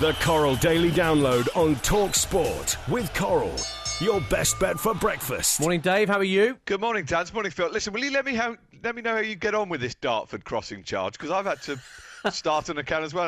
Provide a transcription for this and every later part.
The Coral Daily Download on Talk Sport with Coral. Your best bet for breakfast. Morning, Dave. How are you? Good morning, Dan. Morning, Phil. Listen, will you let me know how you get on with this Dartford crossing charge? Because I've had to start an account as well,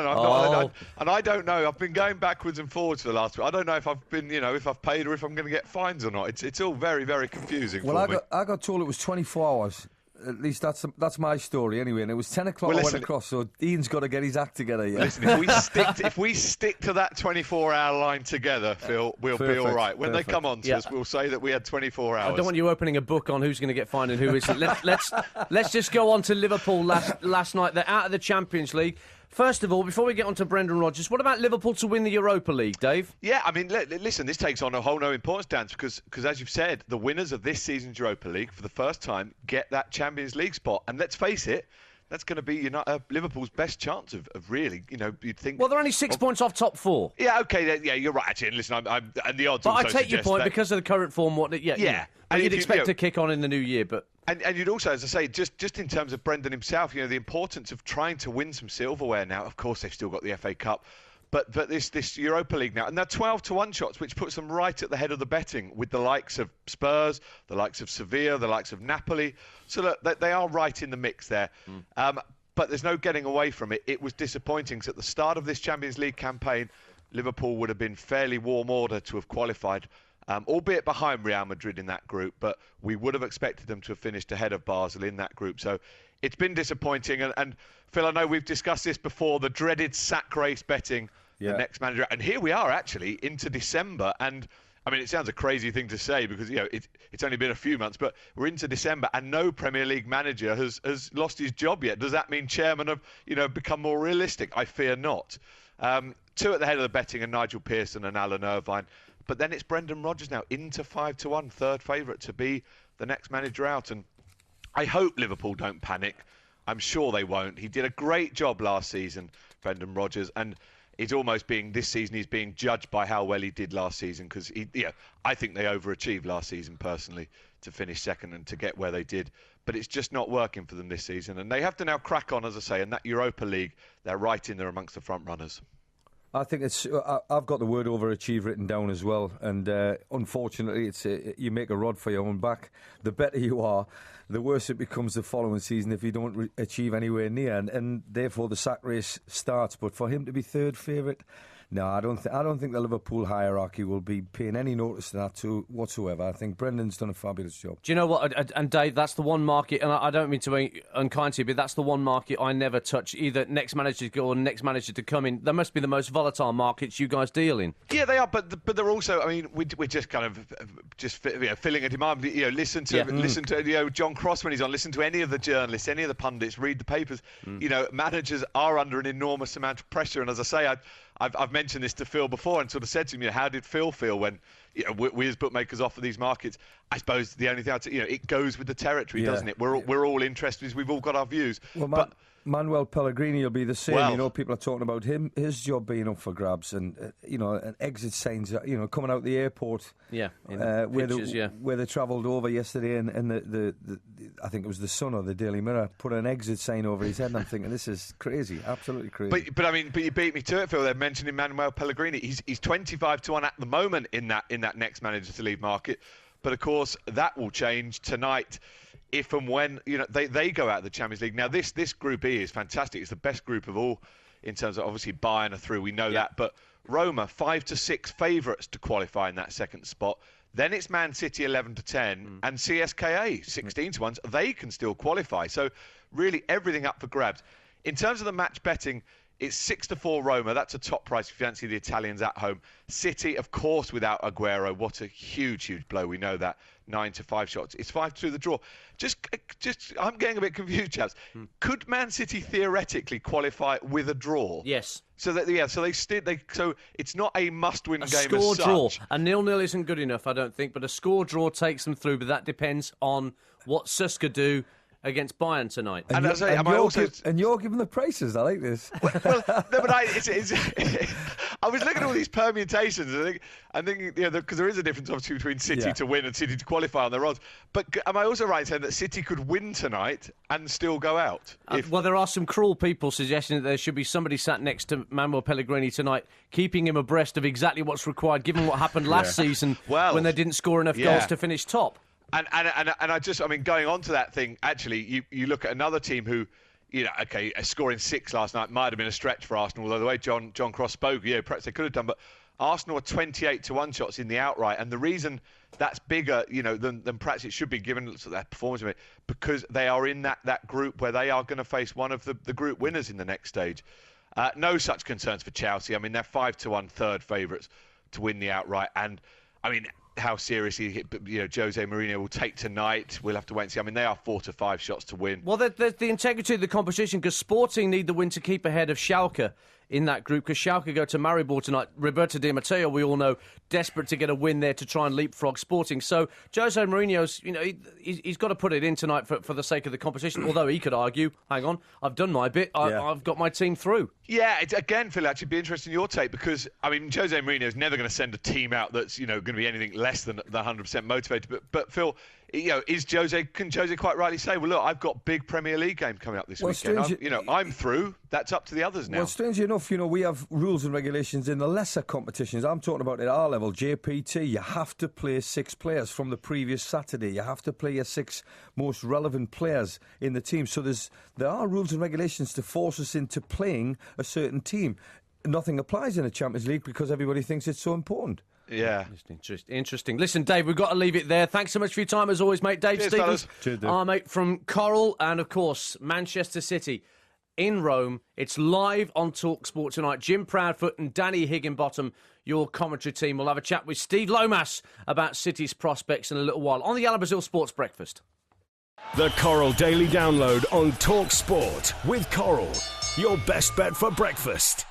and I don't know. I've been going backwards and forwards for the last week. I don't know if I've been, if I've paid or if I'm going to get fines or not. It's all very, very confusing. Well, for me. I got told it was 24 hours. At least that's my story anyway. And it was 10 o'clock. I went across, so Ian's got to get his act together. Yeah. Listen, if we stick to that 24-hour line together, Phil, we'll be all right. When they come on to us, we'll say that we had 24 hours. I don't want you opening a book on who's going to get fined and who isn't. Let's just go on to Liverpool last night. They're out of the Champions League. First of all, before we get on to Brendan Rodgers, what about Liverpool to win the Europa League, Dave? Yeah, I mean, listen, this takes on a whole new importance, Dan, because as you've said, the winners of this season's Europa League for the first time get that Champions League spot. And let's face it, that's going to be Liverpool's best chance of really, you'd think... Well, they're only 6 points off top four. Yeah, OK, yeah, you're right, actually. And listen, and the odds but also I take your point because of the current form. And you'd expect to kick on in the new year, but... And you'd also, as I say, just in terms of Brendan himself, the importance of trying to win some silverware now. Of course, they've still got the FA Cup, but this Europa League now, and they're 12-1 shots, which puts them right at the head of the betting with the likes of Spurs, the likes of Sevilla, the likes of Napoli. So look, they are right in the mix there. But there's no getting away from it. It was disappointing. So at the start of this Champions League campaign, Liverpool would have been fairly warm order to have qualified. Albeit behind Real Madrid in that group, but we would have expected them to have finished ahead of Basel in that group. So it's been disappointing. And Phil, I know we've discussed this before, the dreaded sack race betting, the next manager. And here we are actually into December. And I mean, it sounds a crazy thing to say because, it's only been a few months, but we're into December and no Premier League manager has lost his job yet. Does that mean chairman have, become more realistic? I fear not. Two at the head of the betting are Nigel Pearson and Alan Irvine. But then it's Brendan Rodgers now into 5-1, third favourite to be the next manager out. And I hope Liverpool don't panic. I'm sure they won't. He did a great job last season, Brendan Rodgers, and this season he's being judged by how well he did last season because I think they overachieved last season personally to finish second and to get where they did. But it's just not working for them this season. And they have to now crack on, as I say, in that Europa League. They're right in there amongst the front runners. I think I've got the word overachieve written down as well, and unfortunately, you make a rod for your own back. The better you are, the worse it becomes the following season if you don't achieve anywhere near, and therefore the sack race starts. But for him to be third favourite, no, I don't think the Liverpool hierarchy will be paying any notice to that whatsoever. I think Brendan's done a fabulous job. Do you know what? And Dave, that's the one market, and I don't mean to be unkind to you, but that's the one market I never touch. Either next manager to go or next manager to come in. They must be the most volatile markets you guys deal in. Yeah, they are, but they're also. I mean, we're just kind of filling a demand. Listen to John Cross when he's on. Listen to any of the journalists, any of the pundits. Read the papers. Managers are under an enormous amount of pressure, and as I say, I've mentioned this to Phil before and sort of said to him, how did Phil feel when we as bookmakers offer these markets? I suppose the only thing I'd say, it goes with the territory, doesn't it? We're all interested. We've all got our views. Well, Manuel Pellegrini will be the same. Well, people are talking about his job being up for grabs, and and exit signs. Coming out the airport. Yeah, where they travelled over yesterday, and the I think it was the Sun or the Daily Mirror put an exit sign over his head. And I'm thinking this is crazy, absolutely crazy. But you beat me to it, Phil. They're mentioning Manuel Pellegrini. He's 25-1 at the moment in that next manager to leave market. But of course that will change tonight. If and when they go out of the Champions League. Now this Group E is fantastic. It's the best group of all in terms of obviously Bayern are through. We know that, but Roma 5-6 favourites to qualify in that second spot. Then it's Man City 11-10 and CSKA 16-1. They can still qualify. So really everything up for grabs. In terms of the match betting, it's 6-4 Roma. That's a top price if you fancy the Italians at home. City, of course, without Aguero. What a huge blow. We know that. 9-5 shots. It's 5-2 the draw. Just, I'm getting a bit confused, chaps. Could Man City theoretically qualify with a draw? Yes. So it's not a must-win game. A score as such. Draw. A 0-0 isn't good enough, I don't think. But a score draw takes them through. But that depends on what Suska do against Bayern tonight. And you're giving the prices. I like this. Well, no, but I was looking at all these permutations and thinking, because there is a difference obviously between City to win and City to qualify on their odds. But am I also right in saying that City could win tonight and still go out? Well, there are some cruel people suggesting that there should be somebody sat next to Manuel Pellegrini tonight, keeping him abreast of exactly what's required, given what happened last season when they didn't score enough goals to finish top. And I mean, going on to that thing, actually, you look at another team who, scoring 6 last night might have been a stretch for Arsenal, although the way John Cross spoke, perhaps they could have done, but Arsenal are 28-1 shots in the outright, and the reason that's bigger, than perhaps it should be given their performance, because they are in that group where they are going to face one of the group winners in the next stage. No such concerns for Chelsea. I mean, they're 5-1 third favourites to win the outright, and I mean, how seriously Jose Mourinho will take tonight, we'll have to wait and see. I mean, they are 4 to 5 shots to win. Well, there's the integrity of the competition, because Sporting need the win to keep ahead of Schalke in that group, because Schalke go to Maribor tonight. Roberto Di Matteo, we all know, desperate to get a win there to try and leapfrog Sporting. So Jose Mourinho's, he's got to put it in tonight for the sake of the competition, although he could argue, hang on, I've done my bit, I've got my team through. Yeah, again, Phil, actually be interested in your take, because, I mean, Jose Mourinho's never going to send a team out that's, going to be anything less than 100% motivated. But Phil, can Jose quite rightly say, well, look, I've got big Premier League game coming up this weekend. I'm through. That's up to the others now. Well, strangely enough, we have rules and regulations in the lesser competitions. I'm talking about at our level, JPT. You have to play 6 players from the previous Saturday. You have to play your 6 most relevant players in the team. So there are rules and regulations to force us into playing a certain team. Nothing applies in the Champions League because everybody thinks it's so important. Yeah. Interesting. Listen, Dave, we've got to leave it there. Thanks so much for your time, as always, mate. Dave Stevens, our mate from Coral, and, of course, Manchester City in Rome. It's live on TalkSport tonight. Jim Proudfoot and Danny Higginbottom, your commentary team. We'll have a chat with Steve Lomas about City's prospects in a little while on the Alan Brazil Sports Breakfast. The Coral Daily Download on TalkSport with Coral. Your best bet for breakfast.